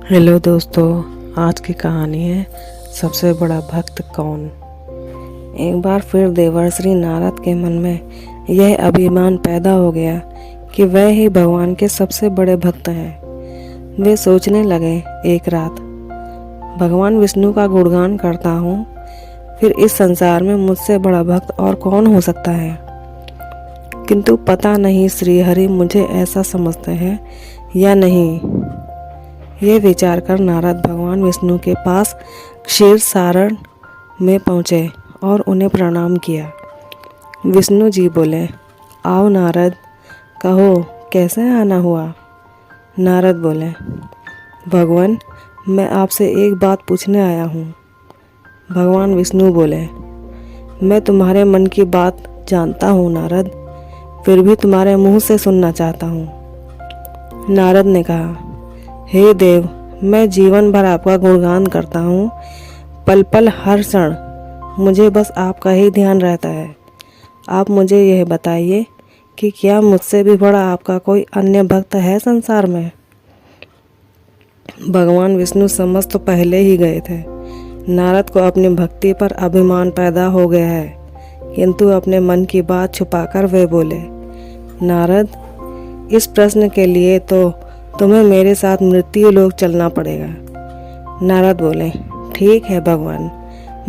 Hello दोस्तों, आज की कहानी है सबसे बड़ा भक्त कौन। एक बार फिर देवर्षि नारद के मन में यह अभिमान पैदा हो गया कि वह ही भगवान के सबसे बड़े भक्त हैं। वे सोचने लगे, एक रात भगवान विष्णु का गुणगान करता हूँ, फिर इस संसार में मुझसे बड़ा भक्त और कौन हो सकता है। किंतु पता नहीं श्रीहरि मुझे ऐसा समझते हैं या नहीं। ये विचार कर नारद भगवान विष्णु के पास क्षीर सारण में पहुँचे और उन्हें प्रणाम किया। विष्णु जी बोले, आओ नारद, कहो कैसे आना हुआ। नारद बोले, भगवान मैं आपसे एक बात पूछने आया हूँ। भगवान विष्णु बोले, मैं तुम्हारे मन की बात जानता हूँ नारद, फिर भी तुम्हारे मुंह से सुनना चाहता हूँ। नारद ने कहा, हे देव, मैं जीवन भर आपका गुणगान करता हूँ, पल पल हर क्षण मुझे बस आपका ही ध्यान रहता है। आप मुझे यह बताइए कि क्या मुझसे भी बड़ा आपका कोई अन्य भक्त है संसार में। भगवान विष्णु समझ तो पहले ही गए थे। नारद को अपनी भक्ति पर अभिमान पैदा हो गया है, किंतु अपने मन की बात छुपाकर वे बोले, नारद, इस प्रश्न के लिए तो तुम्हें मेरे साथ मृत्यु लोक चलना पड़ेगा। नारद बोले, ठीक है भगवान,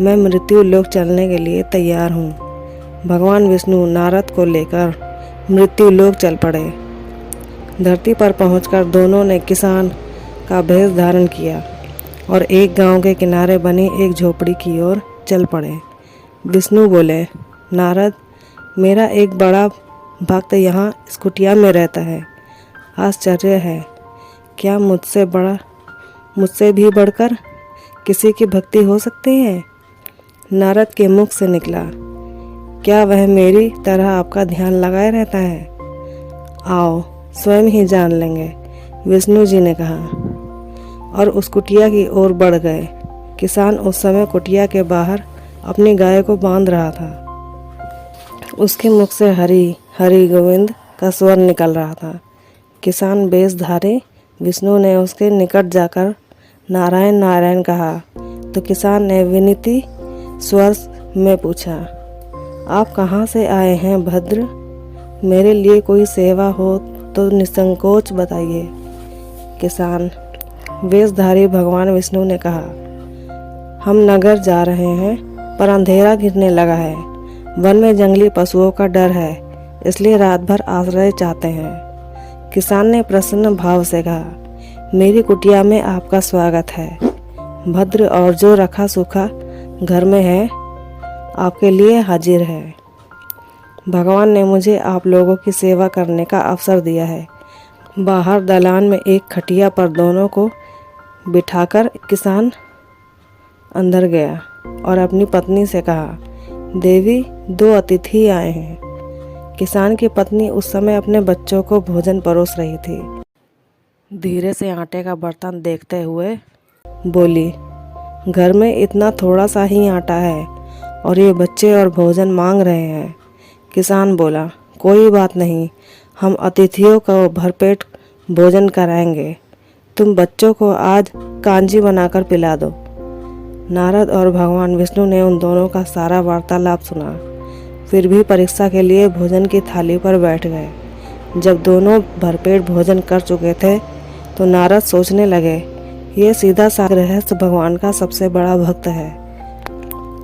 मैं मृत्यु लोक चलने के लिए तैयार हूँ। भगवान विष्णु नारद को लेकर मृत्यु लोक चल पड़े। धरती पर पहुंचकर दोनों ने किसान का भेष धारण किया और एक गांव के किनारे बनी एक झोपड़ी की ओर चल पड़े। विष्णु बोले, नारद, मेरा एक बड़ा भक्त यहाँ इस कुटिया में रहता है। आश्चर्य है, क्या मुझसे भी बढ़कर किसी की भक्ति हो सकती है। नारद के मुख से निकला, क्या वह मेरी तरह आपका ध्यान लगाए रहता है। आओ स्वयं ही जान लेंगे, विष्णु जी ने कहा, और उस कुटिया की ओर बढ़ गए। किसान उस समय कुटिया के बाहर अपनी गाय को बांध रहा था। उसके मुख से हरि हरि गोविंद का स्वर निकल रहा था। किसान वेशधारी विष्णु ने उसके निकट जाकर नारायण नारायण कहा तो किसान ने विनीति स्वर में पूछा, आप कहाँ से आए हैं भद्र, मेरे लिए कोई सेवा हो तो निसंकोच बताइए। किसान वेशधारी भगवान विष्णु ने कहा, हम नगर जा रहे हैं पर अंधेरा घिरने लगा है। वन में जंगली पशुओं का डर है, इसलिए रात भर आश्रय चाहते हैं। किसान ने प्रसन्न भाव से कहा, मेरी कुटिया में आपका स्वागत है। भद्र और जो रखा सूखा घर में है आपके लिए हाजिर है। भगवान ने मुझे आप लोगों की सेवा करने का अवसर दिया है। बाहर दलान में एक खटिया पर दोनों को बिठाकर किसान अंदर गया और अपनी पत्नी से कहा, देवी, दो अतिथि आए हैं। किसान की पत्नी उस समय अपने बच्चों को भोजन परोस रही थी। धीरे से आटे का बर्तन देखते हुए बोली, घर में इतना थोड़ा सा ही आटा है और ये बच्चे और भोजन मांग रहे हैं। किसान बोला, कोई बात नहीं, हम अतिथियों को भरपेट भोजन कराएंगे। तुम बच्चों को आज कांजी बनाकर पिला दो। नारद और भगवान विष्णु ने उन दोनों का सारा वार्तालाप सुना, फिर भी परीक्षा के लिए भोजन की थाली पर बैठ गए। जब दोनों भरपेट भोजन कर चुके थे तो नारद सोचने लगे, ये सीधा सा गृहस्थ भगवान का सबसे बड़ा भक्त है।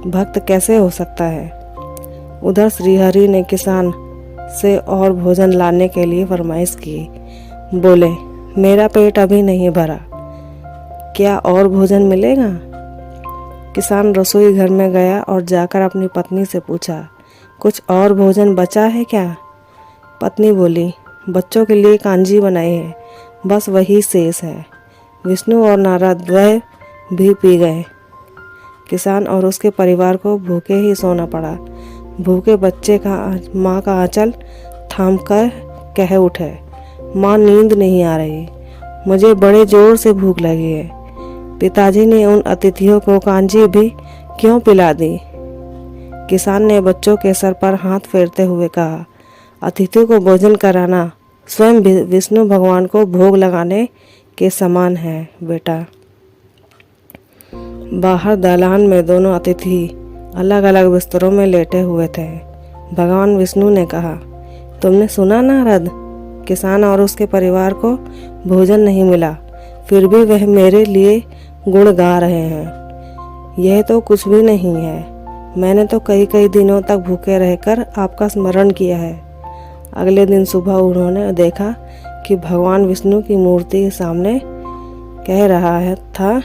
भक्त कैसे हो सकता है। उधर श्रीहरि ने किसान से और भोजन लाने के लिए फरमाइश की। बोले, मेरा पेट अभी नहीं भरा, क्या और भोजन मिलेगा। किसान रसोई घर में गया और जाकर अपनी पत्नी से पूछा, कुछ और भोजन बचा है क्या। पत्नी बोली, बच्चों के लिए कांजी बनाई है, बस वही शेष है। विष्णु और नारद वह भी पी गए। किसान और उसके परिवार को भूखे ही सोना पड़ा। भूखे बच्चे का माँ का आंचल थाम कर कह उठे, माँ नींद नहीं आ रही, मुझे बड़े जोर से भूख लगी है। पिताजी ने उन अतिथियों को कांजी भी क्यों पिला दी। किसान ने बच्चों के सर पर हाथ फेरते हुए कहा, अतिथियों को भोजन कराना स्वयं विष्णु भगवान को भोग लगाने के समान है बेटा। बाहर दालान में दोनों अतिथि अलग अलग बिस्तरों में लेटे हुए थे। भगवान विष्णु ने कहा, तुमने सुना नारद, किसान और उसके परिवार को भोजन नहीं मिला, फिर भी वह मेरे लिए गुण गा रहे हैं। यह तो कुछ भी नहीं है। मैंने तो कई कई दिनों तक भूखे रहकर आपका स्मरण किया है। अगले दिन सुबह उन्होंने देखा कि भगवान विष्णु की मूर्ति के सामने कह रहा था,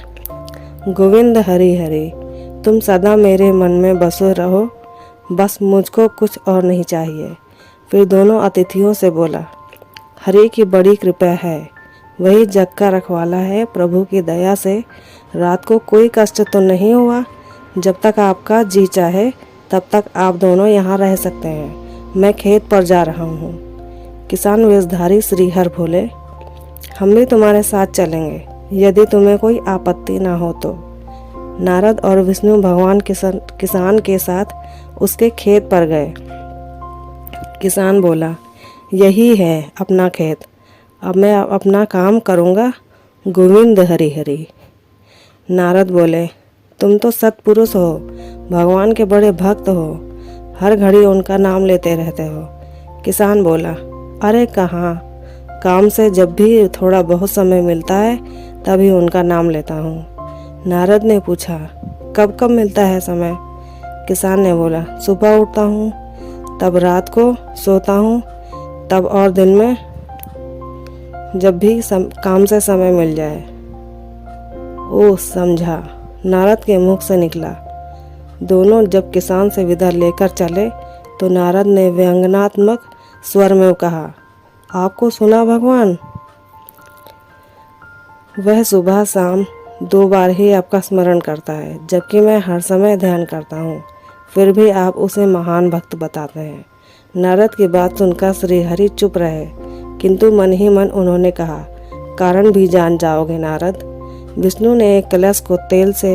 गोविंद हरि हरि, तुम सदा मेरे मन में बसे रहो, बस मुझको कुछ और नहीं चाहिए। फिर दोनों अतिथियों से बोला, हरि की बड़ी कृपा है, वही जग का रखवाला है। प्रभु की दया से रात को कोई कष्ट तो नहीं हुआ। जब तक आपका जी चाहे तब तक आप दोनों यहाँ रह सकते हैं। मैं खेत पर जा रहा हूँ। किसान वेशधारी श्रीहर बोले, हम भी तुम्हारे साथ चलेंगे यदि तुम्हें कोई आपत्ति ना हो तो। नारद और विष्णु भगवान किसान के साथ उसके खेत पर गए। किसान बोला, यही है अपना खेत, अब मैं अपना काम करूँगा। गोविंद हरि हरि। नारद बोले, तुम तो सत्पुरुष हो, भगवान के बड़े भक्त हो, हर घड़ी उनका नाम लेते रहते हो। किसान बोला, अरे कहाँ, काम से जब भी थोड़ा बहुत समय मिलता है तभी उनका नाम लेता हूँ। नारद ने पूछा, कब कब मिलता है समय? किसान ने बोला, सुबह उठता हूँ, तब रात को सोता हूँ, तब और दिन में जब भी काम से समय मिल जाए। ओह समझा, नारद के मुख से निकला। दोनों जब किसान से विदा लेकर चले तो नारद ने व्यंग्यात्मक स्वर में कहा, आपको सुना भगवान, वह सुबह शाम 2 बार ही आपका स्मरण करता है, जबकि मैं हर समय ध्यान करता हूँ, फिर भी आप उसे महान भक्त बताते हैं। नारद की बात सुनकर श्रीहरि चुप रहे, किंतु मन ही मन उन्होंने कहा, कारण भी जान जाओगे नारद। विष्णु ने एक कलश को तेल से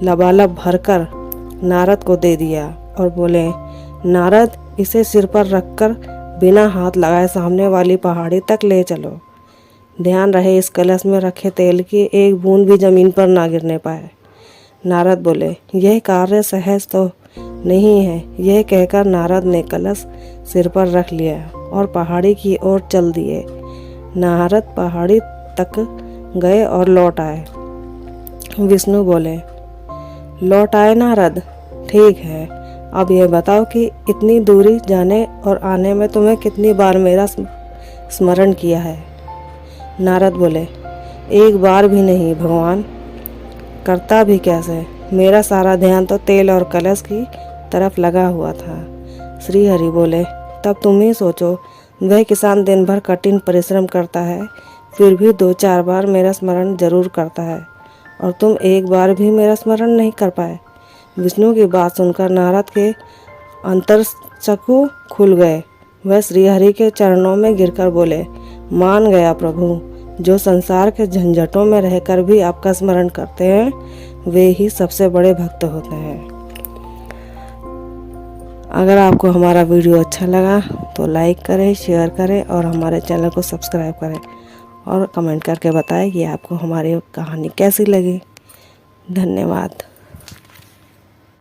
लबालब भरकर नारद को दे दिया और बोले, नारद, इसे सिर पर रखकर बिना हाथ लगाए सामने वाली पहाड़ी तक ले चलो। ध्यान रहे इस कलश में रखे तेल की एक बूंद भी जमीन पर ना गिरने पाए। नारद बोले, यह कार्य सहज तो नहीं है। यह कहकर नारद ने कलश सिर पर रख लिया और पहाड़ी की ओर चल दिए। नारद पहाड़ी तक गए और लौट आए। विष्णु बोले, लौट आए नारद, ठीक है, अब यह बताओ कि इतनी दूरी जाने और आने में तुम्हें कितनी बार मेरा स्मरण किया है? नारद बोले, एक बार भी नहीं भगवान, करता भी कैसे, मेरा सारा ध्यान तो तेल और कलश की तरफ लगा हुआ था। श्री हरि बोले, तब तुम ही सोचो, वह किसान दिन भर कठिन परिश्रम करता है, फिर भी 2-4 बार मेरा स्मरण जरूर करता है, और तुम एक बार भी मेरा स्मरण नहीं कर पाए। विष्णु की बात सुनकर नारद के अंतरचक्षु खुल गए। वह श्रीहरि के चरणों में गिरकर बोले, मान गया प्रभु, जो संसार के झंझटों में रहकर भी आपका स्मरण करते हैं, वे ही सबसे बड़े भक्त होते हैं। अगर आपको हमारा वीडियो अच्छा लगा तो लाइक करें, शेयर करें और हमारे चैनल को सब्सक्राइब करें और कमेंट करके बताएं कि आपको हमारी कहानी कैसी लगी। धन्यवाद।